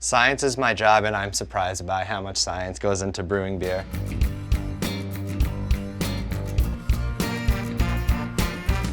Science is my job, and I'm surprised by how much science goes into brewing beer.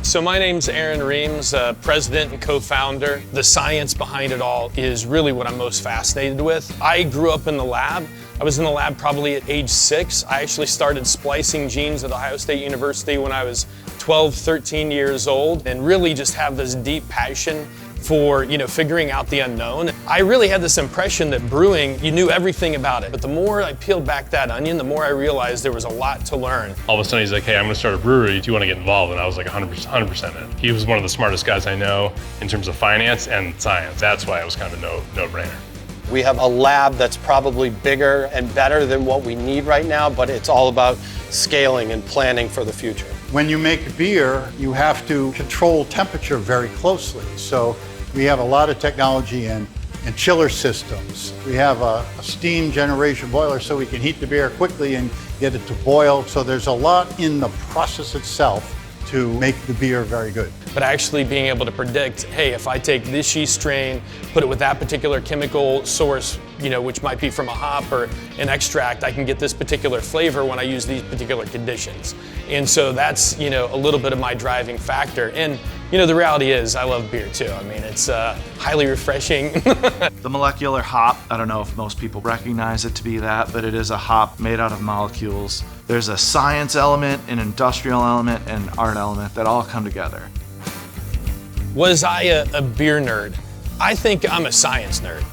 So my name's Aaron Reams, president and co-founder. The science behind it all is really what I'm most fascinated with. I grew up in the lab. I was in the lab probably at age 6. I actually started splicing genes at Ohio State University when I was 12, 13 years old, and really just have this deep passion for, figuring out the unknown. I really had this impression that brewing, you knew everything about it. But the more I peeled back that onion, the more I realized there was a lot to learn. All of a sudden he's like, hey, I'm gonna start a brewery. Do you wanna get involved? And I was like 100% in. He was one of the smartest guys I know in terms of finance and science. That's why it was kind of a no-brainer. We have a lab that's probably bigger and better than what we need right now, but it's all about scaling and planning for the future. When you make beer, you have to control temperature very closely. So we have a lot of technology in chiller systems. We have a steam generation boiler so we can heat the beer quickly and get it to boil. So there's a lot in the process itself to make the beer very good. But actually being able to predict, hey, if I take this yeast strain, put it with that particular chemical source, which might be from a hop or an extract, I can get this particular flavor when I use these particular conditions. And so that's, a little bit of my driving factor. And, the reality is I love beer too. I mean, it's highly refreshing. The molecular hop, I don't know if most people recognize it to be that, but it is a hop made out of molecules. There's a science element, an industrial element, and an art element that all come together. Was I a beer nerd? I think I'm a science nerd.